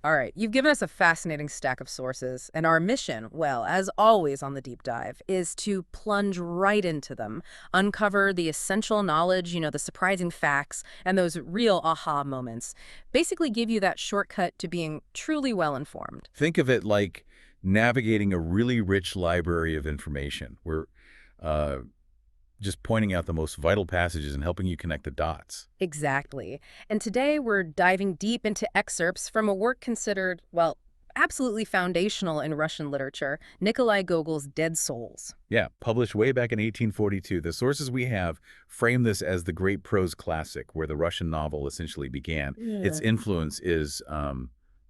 All right, you've given us a fascinating stack of sources, and our mission, well, as always on the deep dive, is to plunge right into them, uncover the essential knowledge, the surprising facts, and those real aha moments. Basically, give you that shortcut to being truly well informed. Think of it like navigating a really rich library of information. We're uh, just pointing out the most vital passages and helping you connect the dots. Exactly. And today we're diving deep into excerpts from a work considered, well, absolutely foundational in Russian literature, Nikolai Gogol's Dead Souls. Yeah, published way back in 1842. The sources we have frame this as the great prose classic where the Russian novel essentially began. Its Yeah. influence is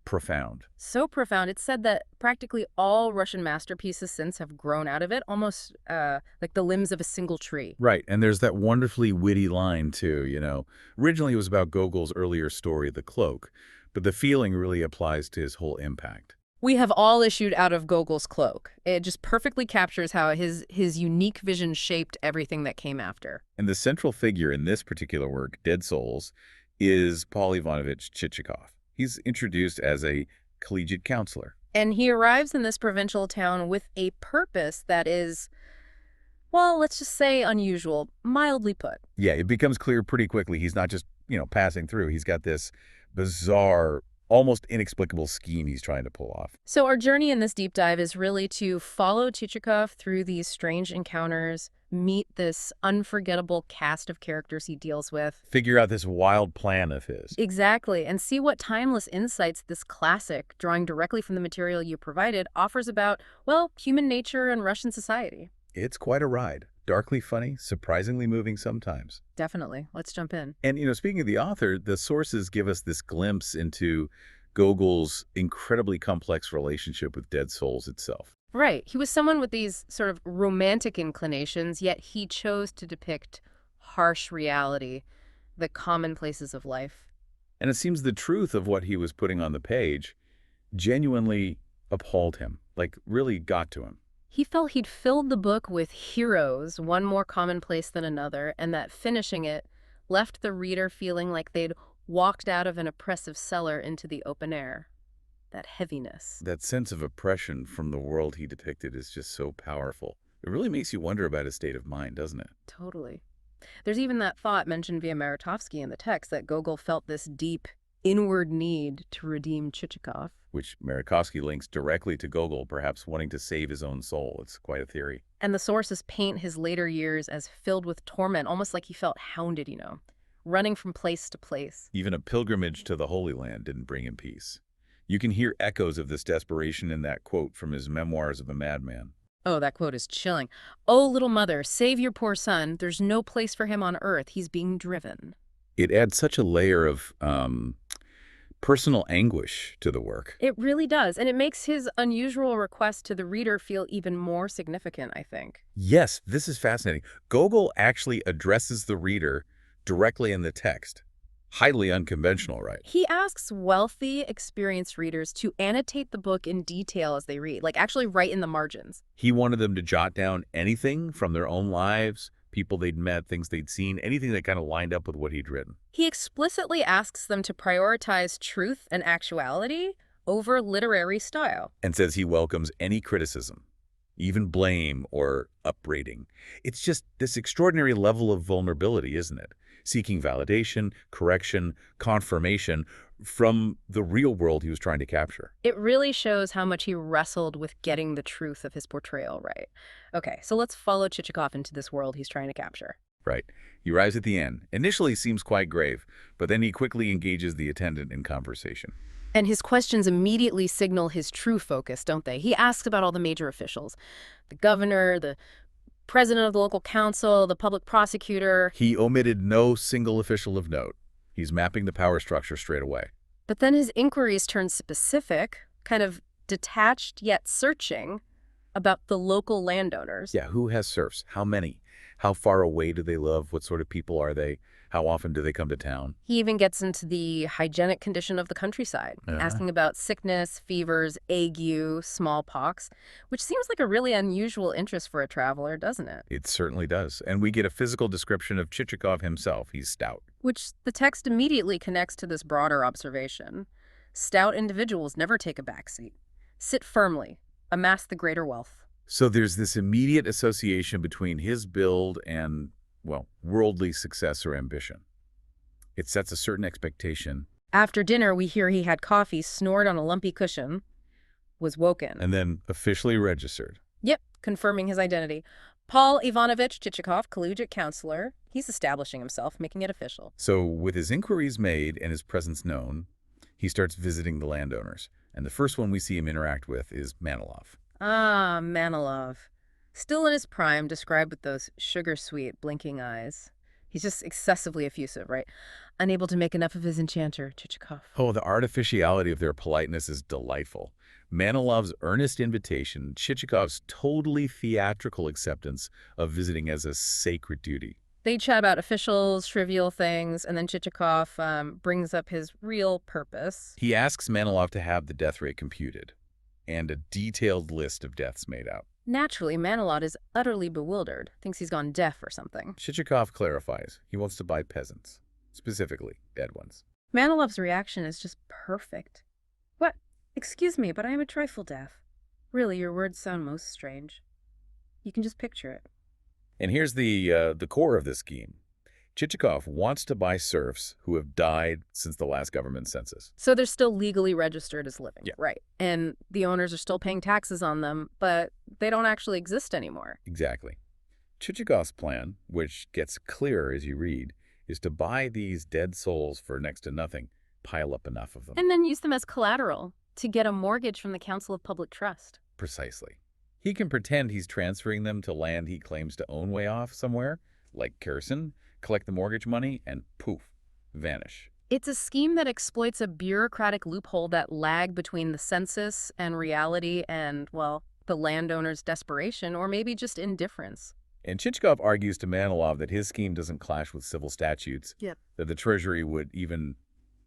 profound. So profound, it's said that practically all Russian masterpieces since have grown out of it, almost like the limbs of a single tree. Right, and there's that wonderfully witty line, too. Originally, it was about Gogol's earlier story, The Cloak, but the feeling really applies to his whole impact. We have all issued out of Gogol's cloak. It just perfectly captures how his unique vision shaped everything that came after. And the central figure in this particular work, Dead Souls, is Paul Ivanovitch Chichikov. He's introduced as a collegiate counselor. And he arrives in this provincial town with a purpose that is, well, let's just say unusual, mildly put. Yeah, it becomes clear pretty quickly he's not just passing through. He's got this bizarre, almost inexplicable scheme he's trying to pull off. So our journey in this deep dive is really to follow Chichikov through these strange encounters, meet this unforgettable cast of characters he deals with. Figure out this wild plan of his. Exactly, and see what timeless insights this classic, drawing directly from the material you provided, offers about, well, human nature and Russian society. It's quite a ride. Darkly funny, surprisingly moving sometimes. Definitely. Let's jump in. And speaking of the author, the sources give us this glimpse into Gogol's incredibly complex relationship with Dead Souls itself. Right. He was someone with these sort of romantic inclinations, yet he chose to depict harsh reality, the commonplaces of life. And it seems the truth of what he was putting on the page genuinely appalled him, like really got to him. He felt he'd filled the book with heroes, one more commonplace than another, and that finishing it left the reader feeling like they'd walked out of an oppressive cellar into the open air. That heaviness. That sense of oppression from the world he depicted is just so powerful. It really makes you wonder about his state of mind, doesn't it? Totally. There's even that thought mentioned via Meritovsky in the text that Gogol felt this deep, inward need to redeem Chichikov. Which Merejkovsky links directly to Gogol, perhaps wanting to save his own soul. It's quite a theory. And the sources paint his later years as filled with torment, almost like he felt hounded, running from place to place. Even a pilgrimage to the Holy Land didn't bring him peace. You can hear echoes of this desperation in that quote from his Memoirs of a Madman. Oh, that quote is chilling. "Oh, little mother, save your poor son. There's no place for him on earth. He's being driven." It adds such a layer of personal anguish to the work. It really does, and it makes his unusual request to the reader feel even more significant, I think. Yes, this is fascinating. Gogol actually addresses the reader directly in the text. Highly unconventional, right? He asks wealthy, experienced readers to annotate the book in detail as they read, like actually write in the margins. He wanted them to jot down anything from their own lives, people they'd met, things they'd seen, anything that kind of lined up with what he'd written. He explicitly asks them to prioritize truth and actuality over literary style. And says he welcomes any criticism, even blame or upbraiding. It's just this extraordinary level of vulnerability, isn't it? Seeking validation, correction, confirmation from the real world he was trying to capture. It really shows how much he wrestled with getting the truth of his portrayal right. Okay, so let's follow Chichikov into this world he's trying to capture. Right. He arrives at the end. Initially seems quite grave, but then he quickly engages the attendant in conversation. And his questions immediately signal his true focus, don't they? He asks about all the major officials. The governor, the president of the local council, the public prosecutor. He omitted no single official of note. He's mapping the power structure straight away. But then his inquiries turn specific, kind of detached yet searching, about the local landowners. Yeah, who has serfs? How many? How far away do they live? What sort of people are they? How often do they come to town? He even gets into the hygienic condition of the countryside, asking about sickness, fevers, ague, smallpox, which seems like a really unusual interest for a traveler, doesn't it? It certainly does. And we get a physical description of Chichikov himself. He's stout. Which the text immediately connects to this broader observation. Stout individuals never take a backseat. Sit firmly. Amass the greater wealth. So there's this immediate association between his build and, well, worldly success or ambition. It sets a certain expectation. After dinner, we hear he had coffee, snored on a lumpy cushion, was woken. And then officially registered. Yep, confirming his identity. Paul Ivanovitch Chichikov, collegiate counselor. He's establishing himself, making it official. So with his inquiries made and his presence known, he starts visiting the landowners. And the first one we see him interact with is Manilov. Ah, Manilov. Still in his prime, described with those sugar-sweet, blinking eyes. He's just excessively effusive, right? Unable to make enough of his enchanter, Chichikov. Oh, the artificiality of their politeness is delightful. Manilov's earnest invitation, Chichikov's totally theatrical acceptance of visiting as a sacred duty. They chat about officials, trivial things, and then Chichikov brings up his real purpose. He asks Manilov to have the death rate computed and a detailed list of deaths made out. Naturally, Manilov is utterly bewildered, thinks he's gone deaf or something. Chichikov clarifies he wants to buy peasants, specifically dead ones. Manilov's reaction is just perfect. What? Excuse me, but I am a trifle deaf. Really, your words sound most strange. You can just picture it. And here's the core of this scheme. Chichikov wants to buy serfs who have died since the last government census. So they're still legally registered as living. Yeah. Right. And the owners are still paying taxes on them, but they don't actually exist anymore. Exactly. Chichikov's plan, which gets clearer as you read, is to buy these dead souls for next to nothing, pile up enough of them. And then use them as collateral to get a mortgage from the Council of Public Trust. Precisely. He can pretend he's transferring them to land he claims to own way off somewhere, like Kherson, collect the mortgage money, and poof, vanish. It's a scheme that exploits a bureaucratic loophole that lag between the census and reality and, well, the landowner's desperation or maybe just indifference. And Chichikov argues to Manilov that his scheme doesn't clash with civil statutes, that the Treasury would even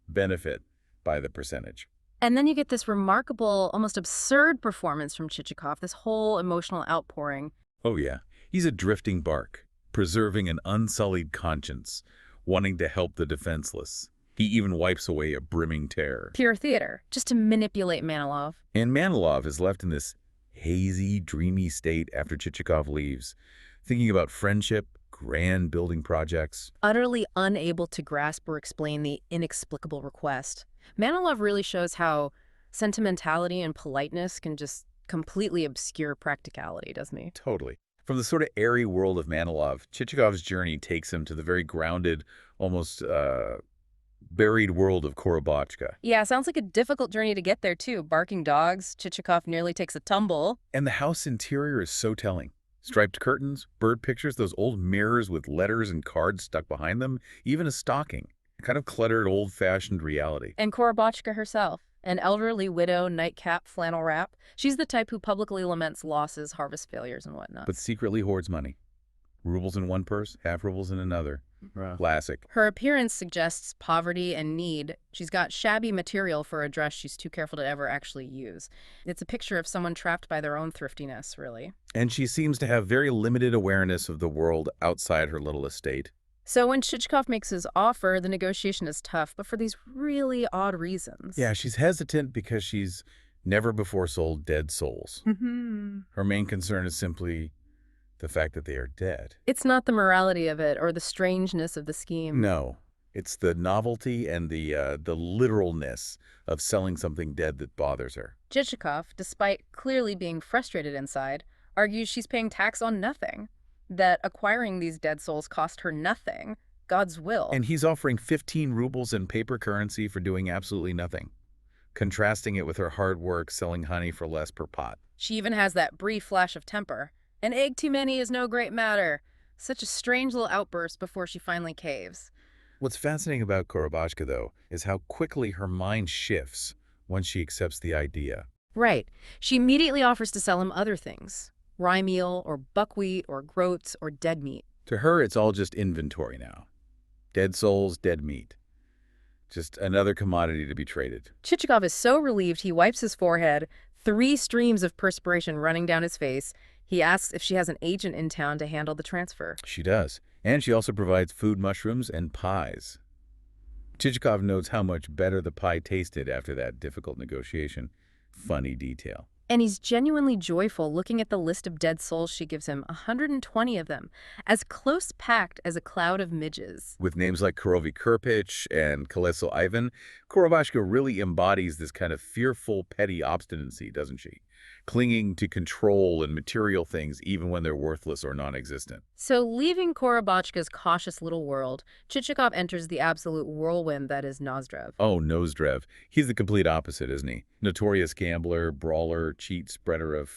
benefit by the percentage. And then you get this remarkable, almost absurd performance from Chichikov, this whole emotional outpouring. Oh yeah, he's a drifting bark, preserving an unsullied conscience, wanting to help the defenseless. He even wipes away a brimming tear. Pure theater, just to manipulate Manilov. And Manilov is left in this hazy, dreamy state after Chichikov leaves, thinking about friendship, grand building projects. Utterly unable to grasp or explain the inexplicable request. Manilov really shows how sentimentality and politeness can just completely obscure practicality, doesn't he? Totally. From the sort of airy world of Manilov, Chichikov's journey takes him to the very grounded, almost buried world of Korobotchka. Yeah, sounds like a difficult journey to get there, too. Barking dogs, Chichikov nearly takes a tumble. And the house interior is so telling. Striped curtains, bird pictures, those old mirrors with letters and cards stuck behind them, even a stocking. A kind of cluttered, old-fashioned reality. And Korobotchka herself, an elderly widow, nightcap, flannel wrap. She's the type who publicly laments losses, harvest failures, and whatnot. But secretly hoards money. Rubles in one purse, half rubles in another. Wow. Classic. Her appearance suggests poverty and need. She's got shabby material for a dress she's too careful to ever actually use. It's a picture of someone trapped by their own thriftiness, really. And she seems to have very limited awareness of the world outside her little estate. So when Chichikov makes his offer, the negotiation is tough, but for these really odd reasons. Yeah, she's hesitant because she's never before sold dead souls. Her main concern is simply the fact that they are dead. It's not the morality of it or the strangeness of the scheme. No, it's the novelty and the literalness of selling something dead that bothers her. Chichikov, despite clearly being frustrated inside, argues she's paying tax on nothing, that acquiring these dead souls cost her nothing, God's will. And he's offering 15 rubles in paper currency for doing absolutely nothing, contrasting it with her hard work selling honey for less per pot. She even has that brief flash of temper. An egg too many is no great matter. Such a strange little outburst before she finally caves. What's fascinating about Korobotchka, though, is how quickly her mind shifts once she accepts the idea. Right. She immediately offers to sell him other things. Rye meal, or buckwheat, or groats, or dead meat. To her, it's all just inventory now. Dead souls, dead meat. Just another commodity to be traded. Chichikov is so relieved he wipes his forehead, 3 streams of perspiration running down his face. He asks if she has an agent in town to handle the transfer. She does. And she also provides food mushrooms and pies. Chichikov notes how much better the pie tasted after that difficult negotiation. Funny detail. And he's genuinely joyful looking at the list of dead souls she gives him, 120 of them, as close-packed as a cloud of midges. With names like Korovi Kirpich and Koleso Ivan, Korovashka really embodies this kind of fearful, petty obstinacy, doesn't she? Clinging to control and material things even when they're worthless or non-existent. So leaving Korobotchka's cautious little world, Chichikov enters the absolute whirlwind that is Nozdrev. Oh, Nozdrev. He's the complete opposite, isn't he? Notorious gambler, brawler, cheat, spreader of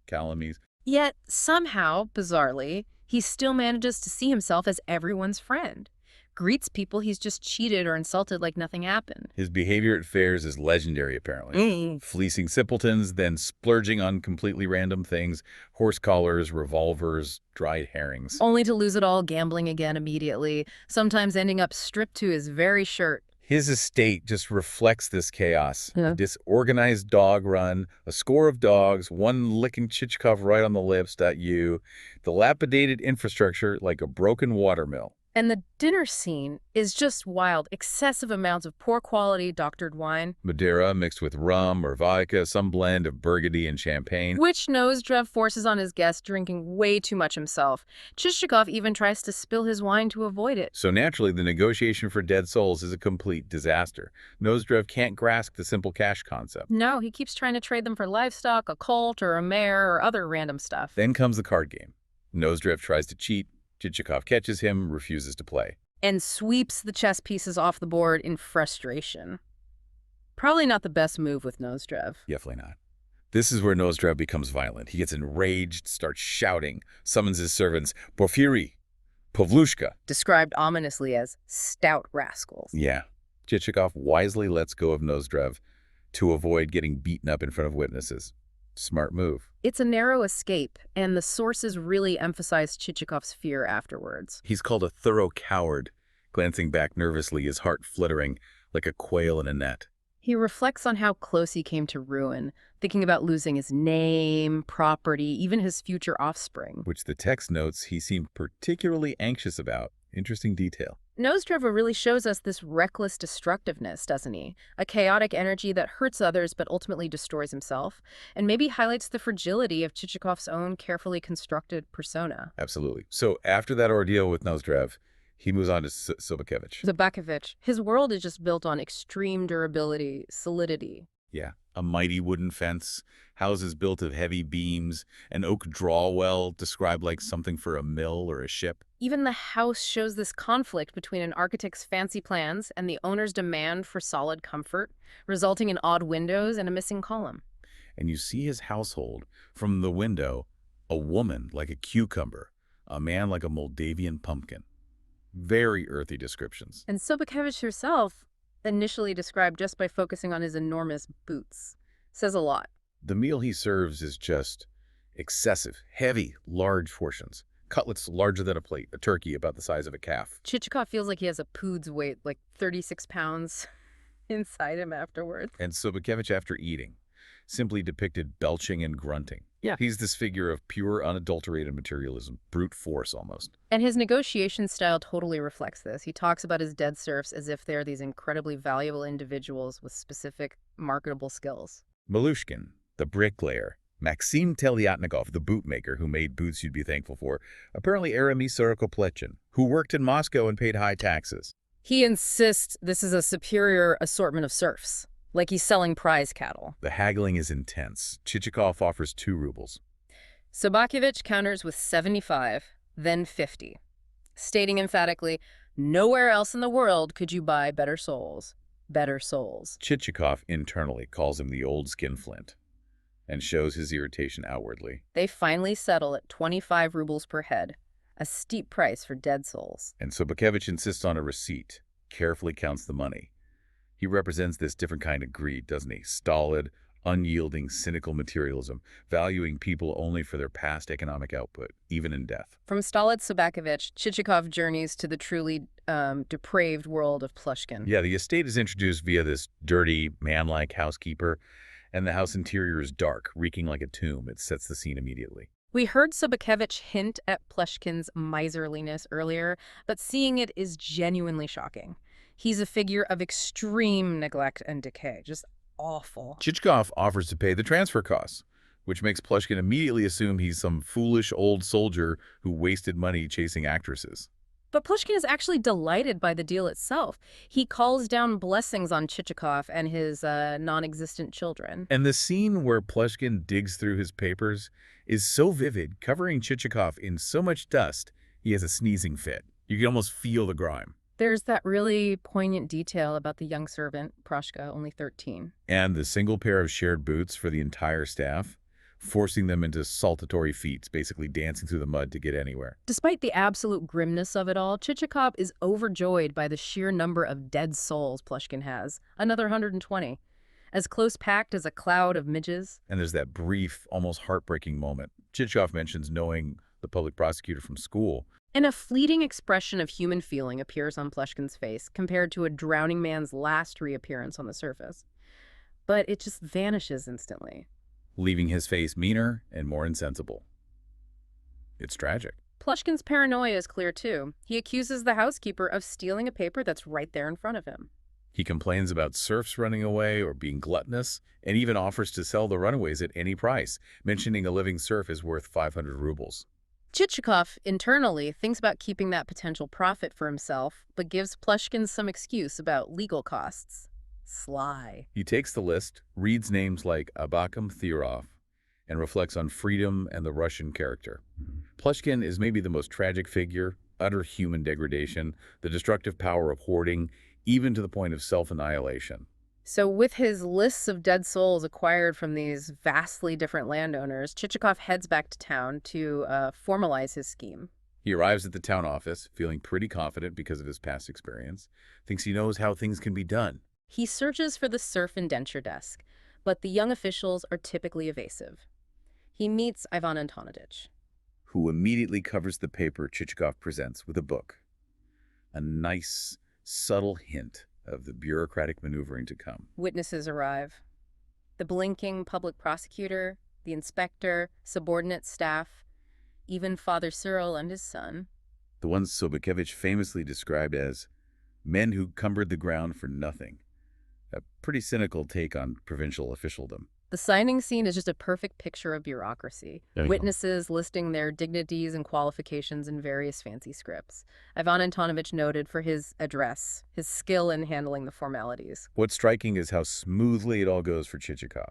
calumnies. Yet, somehow, bizarrely, he still manages to see himself as everyone's friend. Greets people he's just cheated or insulted like nothing happened. His behavior at fairs is legendary, apparently. Fleecing simpletons, then splurging on completely random things. Horse collars, revolvers, dried herrings. Only to lose it all gambling again immediately, sometimes ending up stripped to his very shirt. His estate just reflects this chaos. Yeah. A disorganized dog run, a score of dogs, one licking Chichikov right on the lips, dilapidated infrastructure like a broken watermill. And the dinner scene is just wild. Excessive amounts of poor quality doctored wine. Madeira mixed with rum or vodka, some blend of Burgundy and champagne. Which Nozdrev forces on his guests, drinking way too much himself. Chichikov even tries to spill his wine to avoid it. So naturally, the negotiation for dead souls is a complete disaster. Nozdrev can't grasp the simple cash concept. No, he keeps trying to trade them for livestock, a colt, or a mare, or other random stuff. Then comes the card game. Nozdrev tries to cheat. Chichikov catches him, refuses to play. And sweeps the chess pieces off the board in frustration. Probably not the best move with Nozdrev. Definitely not. This is where Nozdrev becomes violent. He gets enraged, starts shouting, summons his servants, Porfiri, Pavlushka. Described ominously as stout rascals. Yeah. Chichikov wisely lets go of Nozdrev to avoid getting beaten up in front of witnesses. Smart move. It's a narrow escape, and the sources really emphasize Chichikov's fear afterwards. He's called a thorough coward, glancing back nervously, his heart fluttering like a quail in a net. He reflects on how close he came to ruin, thinking about losing his name, property, even his future offspring. Which the text notes he seemed particularly anxious about. Interesting detail. Nozdrev really shows us this reckless destructiveness, doesn't he? A chaotic energy that hurts others but ultimately destroys himself, and maybe highlights the fragility of Chichikov's own carefully constructed persona. Absolutely. So after that ordeal with Nozdrev, he moves on to Sobakevich. His world is just built on extreme durability, solidity. Yeah, a mighty wooden fence, houses built of heavy beams, an oak drawwell described like something for a mill or a ship. Even the house shows this conflict between an architect's fancy plans and the owner's demand for solid comfort, resulting in odd windows and a missing column. And you see his household. From the window, a woman like a cucumber, a man like a Moldavian pumpkin. Very earthy descriptions. And Sobakevich herself, initially described just by focusing on his enormous boots, says a lot. The meal he serves is just excessive, heavy, large portions. Cutlets larger than a plate, a turkey about the size of a calf. Chichikov feels like he has a pood's weight, like 36 pounds, inside him afterwards. And Sobakevich, after eating, simply depicted belching and grunting. Yeah. He's this figure of pure, unadulterated materialism, brute force almost. And his negotiation style totally reflects this. He talks about his dead serfs as if they're these incredibly valuable individuals with specific, marketable skills. Plushkin, the bricklayer, Maxim Telyatnikov, the bootmaker who made boots you'd be thankful for, apparently Aramis Sorokoplechin, who worked in Moscow and paid high taxes. He insists this is a superior assortment of serfs, like he's selling prize cattle. The haggling is intense. Chichikov offers 2 rubles. Sobakevich counters with 75, then 50, stating emphatically, nowhere else in the world could you buy better souls. Better souls. Chichikov internally calls him the old skinflint and shows his irritation outwardly. They finally settle at 25 rubles per head, a steep price for dead souls. And Sobakevich insists on a receipt, carefully counts the money. He represents this different kind of greed, doesn't he? Stolid, unyielding, cynical materialism, valuing people only for their past economic output, even in death. From stolid Sobakevich, Chichikov journeys to the truly depraved world of Plushkin. Yeah, the estate is introduced via this dirty, man-like housekeeper, and the house interior is dark, reeking like a tomb. It sets the scene immediately. We heard Sobakevich hint at Plushkin's miserliness earlier, but seeing it is genuinely shocking. He's a figure of extreme neglect and decay. Just awful. Chichikov offers to pay the transfer costs, which makes Plushkin immediately assume he's some foolish old soldier who wasted money chasing actresses. But Plushkin is actually delighted by the deal itself. He calls down blessings on Chichikov and his non-existent children. And the scene where Plushkin digs through his papers is so vivid, covering Chichikov in so much dust, he has a sneezing fit. You can almost feel the grime. There's that really poignant detail about the young servant, Proshka, only 13. And the single pair of shared boots for the entire staff, forcing them into saltatory feats, basically dancing through the mud to get anywhere. Despite the absolute grimness of it all, Chichikov is overjoyed by the sheer number of dead souls Plushkin has, another 120, as close-packed as a cloud of midges. And there's that brief, almost heartbreaking moment. Chichikov mentions knowing the public prosecutor from school. And a fleeting expression of human feeling appears on Plushkin's face, compared to a drowning man's last reappearance on the surface. But it just vanishes instantly, Leaving his face meaner and more insensible. It's tragic. Plushkin's paranoia is clear, too. He accuses the housekeeper of stealing a paper that's right there in front of him. He complains about serfs running away or being gluttonous, and even offers to sell the runaways at any price, mentioning a living serf is worth 500 rubles. Chichikov, internally, thinks about keeping that potential profit for himself, but gives Plushkin some excuse about legal costs. Sly. He takes the list, reads names like Abakum Theorov, and reflects on freedom and the Russian character. Plushkin is maybe the most tragic figure, utter human degradation, the destructive power of hoarding, even to the point of self-annihilation. So with his lists of dead souls acquired from these vastly different landowners, Chichikov heads back to town to formalize his scheme. He arrives at the town office, feeling pretty confident because of his past experience, thinks he knows how things can be done. He searches for the serf indenture desk, but the young officials are typically evasive. He meets Ivan Antonovitch, who immediately covers the paper Chichikov presents with a book. A nice, subtle hint of the bureaucratic maneuvering to come. Witnesses arrive. The blinking public prosecutor, the inspector, subordinate staff, even Father Cyril and his son. The ones Sobakevich famously described as men who cumbered the ground for nothing. A pretty cynical take on provincial officialdom. The signing scene is just a perfect picture of bureaucracy. Witnesses listing their dignities and qualifications in various fancy scripts. Ivan Antonovitch noted for his address, his skill in handling the formalities. What's striking is how smoothly it all goes for Chichikov.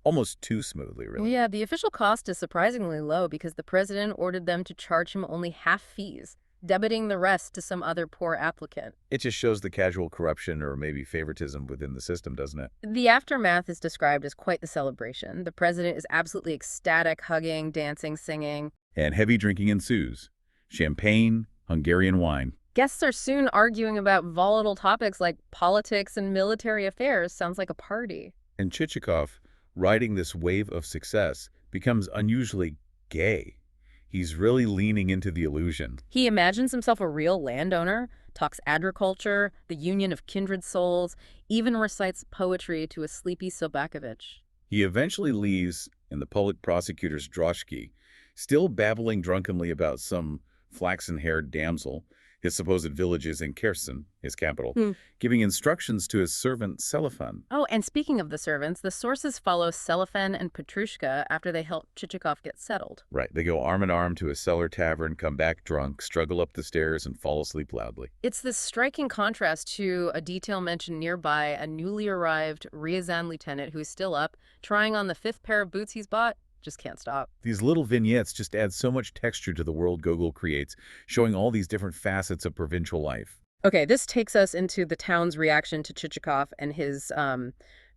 Almost too smoothly, really. Yeah, the official cost is surprisingly low because the president ordered them to charge him only half fees, debiting the rest to some other poor applicant. It just shows the casual corruption or maybe favoritism within the system, doesn't it? The aftermath is described as quite the celebration. The president is absolutely ecstatic, hugging, dancing, singing. And heavy drinking ensues. Champagne, Hungarian wine. Guests are soon arguing about volatile topics like politics and military affairs. Sounds like a party. And Chichikov, riding this wave of success, becomes unusually gay. He's really leaning into the illusion. He imagines himself a real landowner, talks agriculture, the union of kindred souls, even recites poetry to a sleepy Sobakevich. He eventually leaves in the public prosecutor's droshky, still babbling drunkenly about some flaxen-haired damsel. His supposed village is in Kherson, his capital, giving instructions to his servant Selifan. Oh, and speaking of the servants, the sources follow Selifan and Petrushka after they help Chichikov get settled. Right. They go arm in arm to a cellar tavern, come back drunk, struggle up the stairs, and fall asleep loudly. It's this striking contrast to a detail mentioned nearby, a newly arrived Ryazan lieutenant who's still up, trying on the 5th pair of boots he's bought. Just can't stop. These little vignettes just add so much texture to the world Gogol creates, showing all these different facets of provincial life. Okay, this takes us into the town's reaction to Chichikov and his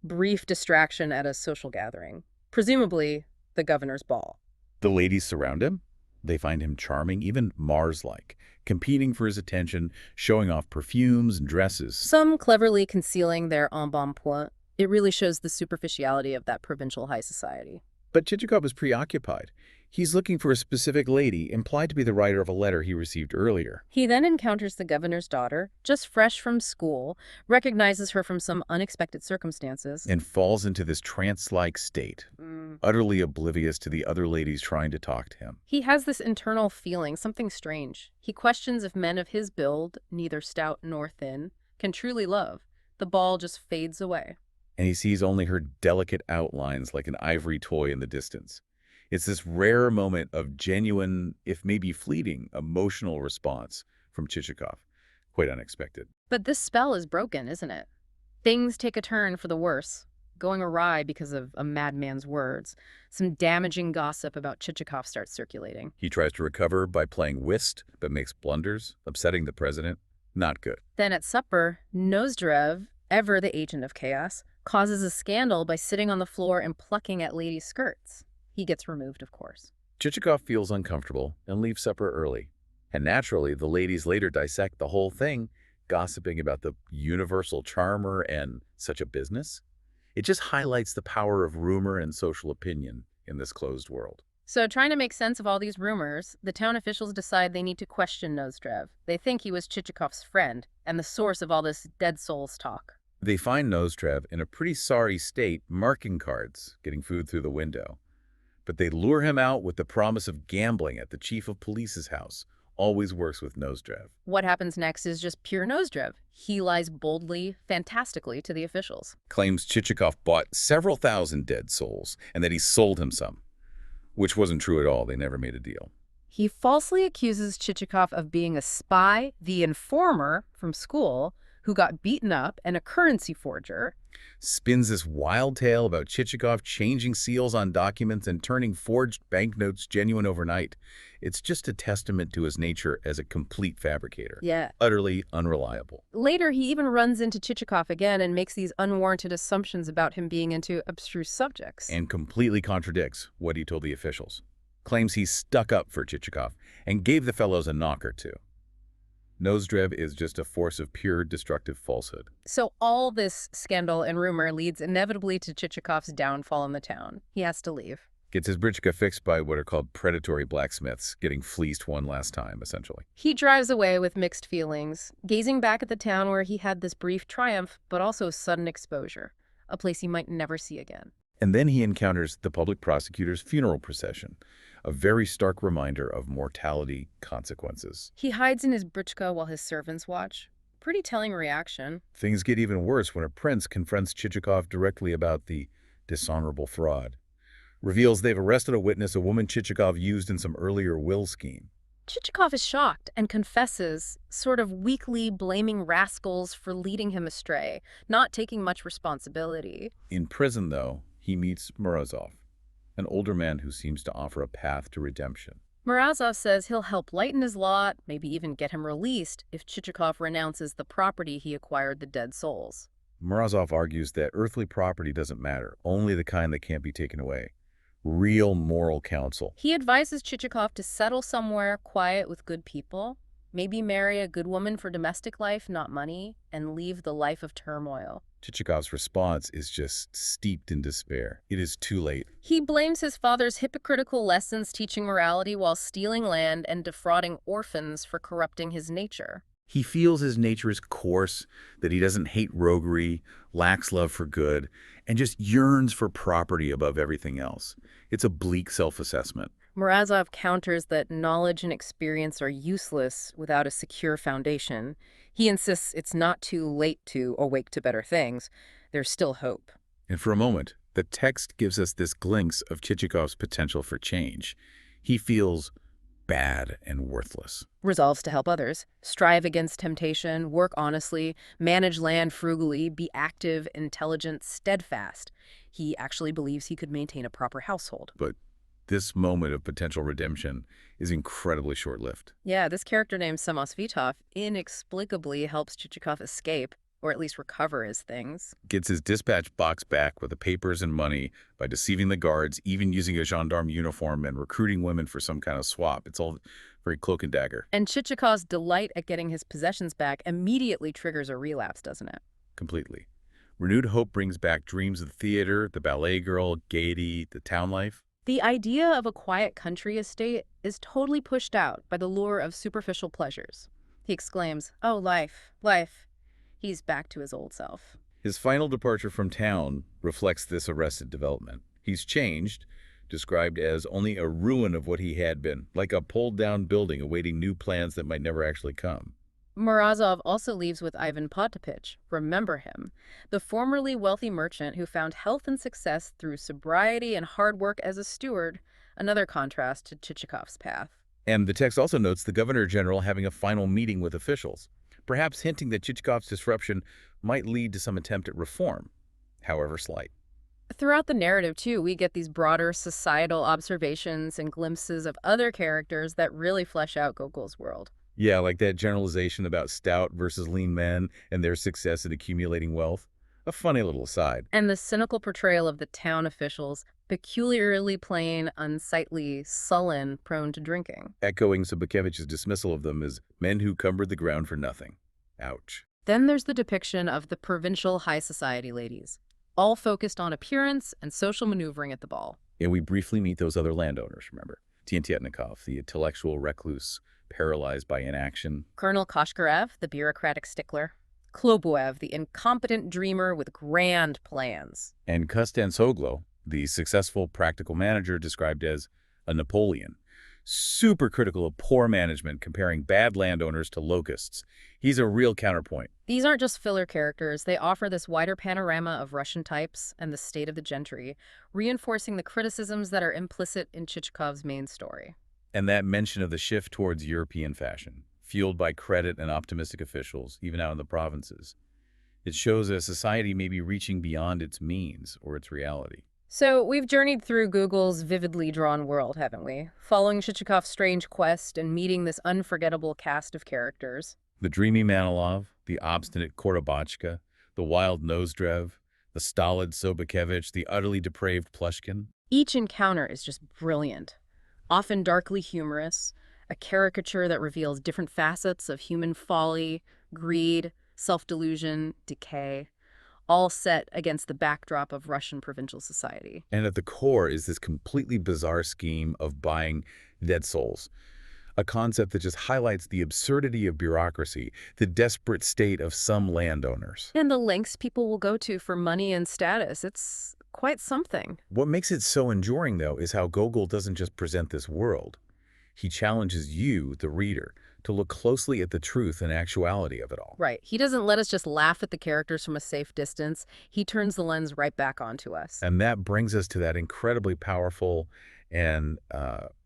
brief distraction at a social gathering, presumably the governor's ball. The ladies surround him. They find him charming, even Mars-like, competing for his attention, showing off perfumes and dresses. Some cleverly concealing their embonpoint. It really shows the superficiality of that provincial high society. But Chichikov is preoccupied. He's looking for a specific lady, implied to be the writer of a letter he received earlier. He then encounters the governor's daughter, just fresh from school, recognizes her from some unexpected circumstances, And falls into this trance-like state, utterly oblivious to the other ladies trying to talk to him. He has this internal feeling, something strange. He questions if men of his build, neither stout nor thin, can truly love. The ball just fades away. And he sees only her delicate outlines like an ivory toy in the distance. It's this rare moment of genuine, if maybe fleeting, emotional response from Chichikov. Quite unexpected. But this spell is broken, isn't it? Things take a turn for the worse, going awry because of a madman's words. Some damaging gossip about Chichikov starts circulating. He tries to recover by playing whist, but makes blunders, upsetting the president. Not good. Then at supper, Nozdrev, ever the agent of chaos, causes a scandal by sitting on the floor and plucking at ladies' skirts. He gets removed, of course. Chichikov feels uncomfortable and leaves supper early. And naturally, the ladies later dissect the whole thing, gossiping about the universal charmer and such a business. It just highlights the power of rumor and social opinion in this closed world. So, trying to make sense of all these rumors, the town officials decide they need to question Nozdrev. They think he was Chichikov's friend and the source of all this dead souls talk. They find Nozdrev in a pretty sorry state, marking cards, getting food through the window. But they lure him out with the promise of gambling at the chief of police's house. Always works with Nozdrev. What happens next is just pure Nozdrev. He lies boldly, fantastically to the officials. Claims Chichikov bought several thousand dead souls and that he sold him some. Which wasn't true at all. They never made a deal. He falsely accuses Chichikov of being a spy, the informer from school, who got beaten up, and a currency forger. Spins this wild tale about Chichikov changing seals on documents and turning forged banknotes genuine overnight. It's just a testament to his nature as a complete fabricator. Yeah. Utterly unreliable. Later, he even runs into Chichikov again and makes these unwarranted assumptions about him being into abstruse subjects. And completely contradicts what he told the officials. Claims he stuck up for Chichikov and gave the fellows a knock or two. Nozdrev is just a force of pure destructive falsehood. So all this scandal and rumor leads inevitably to Chichikov's downfall in the town. He has to leave. Gets his britchka fixed by what are called predatory blacksmiths, getting fleeced one last time, essentially. He drives away with mixed feelings, gazing back at the town where he had this brief triumph, but also sudden exposure, a place he might never see again. And then he encounters the public prosecutor's funeral procession, a very stark reminder of mortality consequences. He hides in his britchka while his servants watch. Pretty telling reaction. Things get even worse when a prince confronts Chichikov directly about the dishonorable fraud. Reveals they've arrested a witness, a woman Chichikov used in some earlier will scheme. Chichikov is shocked and confesses, sort of weakly blaming rascals for leading him astray, not taking much responsibility. In prison, though, he meets Morozov, an older man who seems to offer a path to redemption. Morozov says he'll help lighten his lot, maybe even get him released, if Chichikov renounces the property he acquired the dead souls. Morozov argues that earthly property doesn't matter, only the kind that can't be taken away. Real moral counsel. He advises Chichikov to settle somewhere quiet with good people, maybe marry a good woman for domestic life, not money, and leave the life of turmoil. Chichikov's response is just steeped in despair. It is too late. He blames his father's hypocritical lessons teaching morality while stealing land and defrauding orphans for corrupting his nature. He feels his nature is coarse, that he doesn't hate roguery, lacks love for good, and just yearns for property above everything else. It's a bleak self-assessment. Morozov counters that knowledge and experience are useless without a secure foundation. He insists it's not too late to awake to better things. There's still hope. And for a moment, the text gives us this glimpse of Chichikov's potential for change. He feels bad and worthless. Resolves to help others, strive against temptation, work honestly, manage land frugally, be active, intelligent, steadfast. He actually believes he could maintain a proper household. But this moment of potential redemption is incredibly short-lived. Yeah, this character named Samosvitov inexplicably helps Chichikov escape, or at least recover his things. Gets his dispatch box back with the papers and money by deceiving the guards, even using a gendarme uniform and recruiting women for some kind of swap. It's all very cloak and dagger. And Chichikov's delight at getting his possessions back immediately triggers a relapse, doesn't it? Completely. Renewed hope brings back dreams of the theater, the ballet girl, gaiety, the town life. The idea of a quiet country estate is totally pushed out by the lure of superficial pleasures. He exclaims, "Oh, life, life." He's back to his old self. His final departure from town reflects this arrested development. He's changed, described as only a ruin of what he had been, like a pulled-down building awaiting new plans that might never actually come. Morozov also leaves with Ivan Potapych. Remember him, the formerly wealthy merchant who found health and success through sobriety and hard work as a steward, another contrast to Chichikov's path. And the text also notes the governor general having a final meeting with officials, perhaps hinting that Chichikov's disruption might lead to some attempt at reform, however slight. Throughout the narrative, too, we get these broader societal observations and glimpses of other characters that really flesh out Gogol's world. Yeah, like that generalization about stout versus lean men and their success at accumulating wealth. A funny little aside. And the cynical portrayal of the town officials, peculiarly plain, unsightly, sullen, prone to drinking. Echoing Sobokevich's dismissal of them as men who cumbered the ground for nothing. Ouch. Then there's the depiction of the provincial high society ladies, all focused on appearance and social maneuvering at the ball. And we briefly meet those other landowners, remember? Tientietnikov, the intellectual recluse, paralyzed by inaction. Colonel Koshkarev, the bureaucratic stickler. Klobuev, the incompetent dreamer with grand plans. And Kostantsoglo, the successful practical manager described as a Napoleon. Super critical of poor management, comparing bad landowners to locusts. He's a real counterpoint. These aren't just filler characters. They offer this wider panorama of Russian types and the state of the gentry, reinforcing the criticisms that are implicit in Chichikov's main story. And that mention of the shift towards European fashion, fueled by credit and optimistic officials, even out in the provinces. It shows a society may be reaching beyond its means or its reality. So we've journeyed through Gogol's vividly drawn world, haven't we? Following Chichikov's strange quest and meeting this unforgettable cast of characters. The dreamy Manilov, the obstinate Korobotchka, the wild Nozdrev, the stolid Sobakevich, the utterly depraved Plushkin. Each encounter is just brilliant, often darkly humorous, a caricature that reveals different facets of human folly, greed, self-delusion, decay, all set against the backdrop of Russian provincial society. And at the core is this completely bizarre scheme of buying dead souls, a concept that just highlights the absurdity of bureaucracy, the desperate state of some landowners. And the lengths people will go to for money and status, it's quite something. What makes it so enduring, though, is how Gogol doesn't just present this world. He challenges you, the reader, to look closely at the truth and actuality of it all. Right. He doesn't let us just laugh at the characters from a safe distance. He turns the lens right back onto us. And that brings us to that incredibly powerful and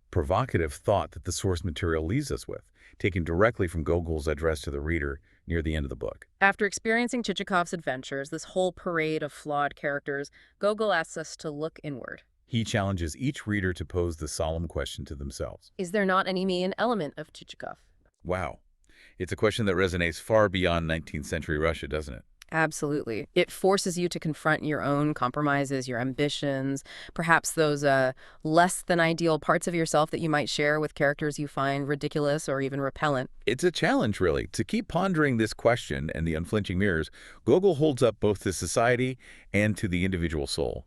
provocative thought that the source material leaves us with, taken directly from Gogol's address to the reader near the end of the book. After experiencing Chichikov's adventures, this whole parade of flawed characters, Gogol asks us to look inward. He challenges each reader to pose the solemn question to themselves. Is there not any me an element of Chichikov? Wow. It's a question that resonates far beyond 19th century Russia, doesn't it? Absolutely. It forces you to confront your own compromises, your ambitions, perhaps those less than ideal parts of yourself that you might share with characters you find ridiculous or even repellent. It's a challenge, really. To keep pondering this question and the unflinching mirrors, Gogol holds up both to society and to the individual soul.